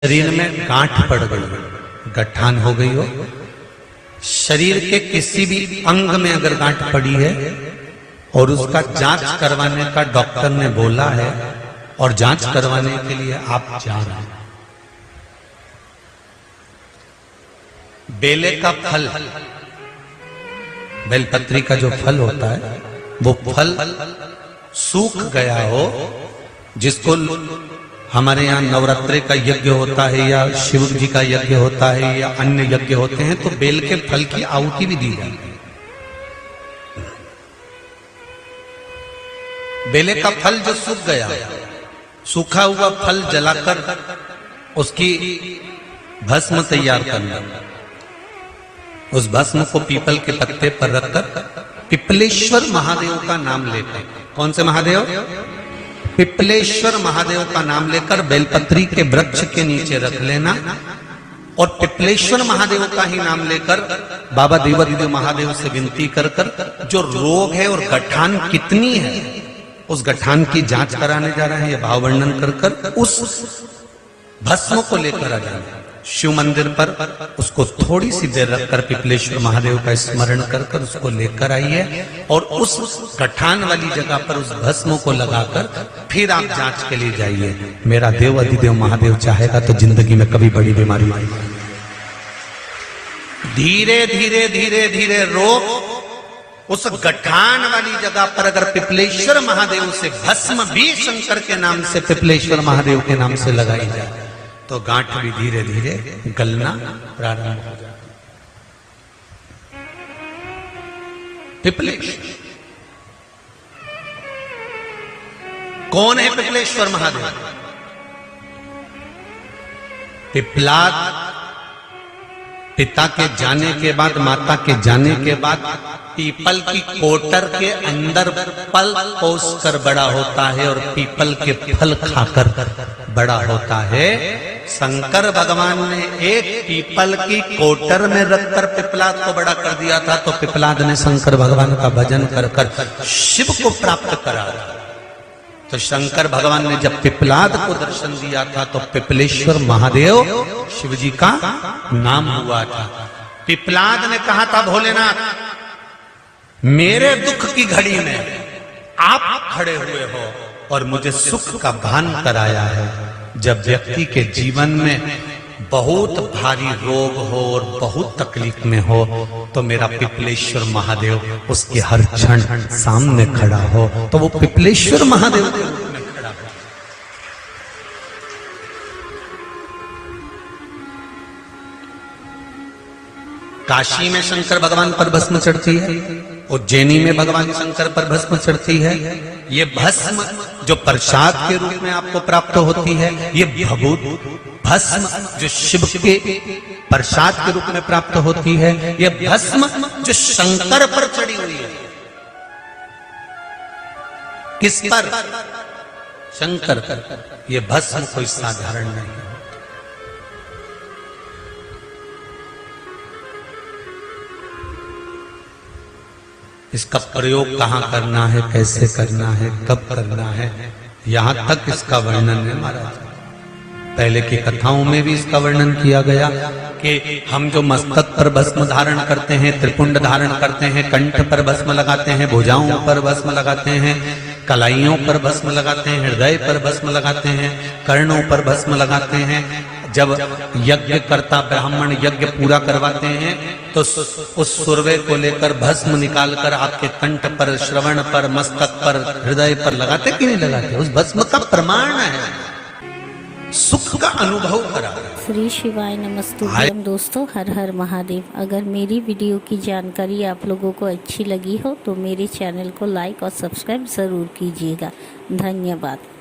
शरीर में गांठ पड़ गई, गठान हो गई हो, शरीर के किसी भी अंग में अगर गांठ पड़ी है और उसका जांच करवाने का डॉक्टर ने बोला है और जांच करवाने के लिए आप जा रहे हैं, बेले का फल, बेलपत्री का जो फल होता है वो फल सूख गया हो, जिसको हमारे यहाँ नवरात्रि का यज्ञ होता है या शिव जी का यज्ञ होता है या अन्य यज्ञ होते हैं तो बेल के फल की आहुति भी दी जाती है। बेले का फल जो सूख गया, सूखा हुआ फल जलाकर उसकी भस्म तैयार करना, उस भस्म को पीपल के पत्ते पर रखकर पिपलेश्वर महादेव का नाम लेकर, कौन से महादेव? पिपलेश्वर महादेव का नाम लेकर बेलपत्री के वृक्ष के नीचे रख लेना और पिपलेश्वर महादेव का ही नाम लेकर बाबा देवादिदेव महादेव से विनती कर कर जो रोग है और गठान कितनी है उस गठान की जांच कराने जा रहे हैं, ये भाव वर्णन कर कर उस भस्म को लेकर आ जाना शिव मंदिर पर, उसको थोड़ी सी देर रखकर पिपलेश्वर महादेव का स्मरण कर कर उसको लेकर आइए और उस गठान वाली जगह पर उस भस्म को लगाकर फिर आप जांच के लिए जाइए। मेरा देव अधिदेव महादेव चाहेगा तो जिंदगी में कभी बड़ी बीमारी नहीं, धीरे धीरे धीरे धीरे रोग उस गठान वाली जगह पर अगर पिपलेश्वर महादेव से भस्म भी शंकर के नाम से, पिपलेश्वर महादेव के नाम से लगाई जाए तो गांठ भी धीरे धीरे गलना प्रारंभ हो जाता। पिपलेश्वर कौन है? पिपलेश्वर महादेव। पिपलाद पिता के जाने के बाद, माता के जाने के बाद पीपल की कोटर के अंदर पल पोस कर बड़ा होता है और पीपल के फल खाकर बड़ा होता है। शंकर भगवान ने एक पीपल की कोटर में रखकर पिपलाद को बड़ा कर दिया था, तो पिपलाद ने शंकर भगवान का भजन कर कर शिव को प्राप्त करा। तो शंकर भगवान ने जब पिपलाद को दर्शन दिया था तो पिपलेश्वर महादेव शिव जी का नाम हुआ था। पिपलाद ने कहा था, भोलेनाथ मेरे दुख की घड़ी में आप खड़े हुए हो और मुझे सुख का भान कराया है। जब व्यक्ति के जीवन में बहुत भारी रोग हो और बहुत तकलीफ में हो तो मेरा पिपलेश्वर महादेव उसके हर क्षण सामने खड़ा हो, तो वो पिपलेश्वर महादेव के रूप में खड़ा हो। काशी में शंकर भगवान पर भस्म चढ़ती है, उज्जैनी में भगवान शंकर पर भस्म चढ़ती है। ये भस्म जो प्रसाद के रूप में आपको प्राप्त होती है, ये भभूत भस्म जो शिव के प्रसाद के रूप में प्राप्त होती है, ये भस्म जो शंकर पर चढ़ी हुई है। किस पर? शंकर पर। ये भस्म कोई साधारण नहीं है। इसका प्रयोग कहाँ करना है, कैसे करना है, कब करना है, यहां तक इसका वर्णन है महाराज। पहले की कथाओं में भी इसका वर्णन किया गया कि हम जो मस्तक पर भस्म धारण करते हैं, त्रिपुंड धारण करते हैं, कंठ पर भस्म लगाते हैं, भुजाओं पर भस्म लगाते हैं, कलाइयों पर भस्म लगाते हैं, हृदय पर भस्म लगाते हैं, कर्णों पर भस्म लगाते हैं। जब यज्ञ करता ब्राह्मण यज्ञ पूरा करवाते हैं तो उस सुरवे को लेकर भस्म निकालकर आपके कंठ पर, श्रवण पर, मस्तक पर, हृदय पर लगाते कि नहीं लगाते? उस भस्म का प्रमाण है, सुख का अनुभव करा। श्री शिवाय नमस्तुभ्यम। दोस्तों, हर हर महादेव। अगर मेरी वीडियो की जानकारी आप लोगों को अच्छी लगी हो तो मेरे चैनल को लाइक और सब्सक्राइब ज़रूर कीजिएगा। धन्यवाद।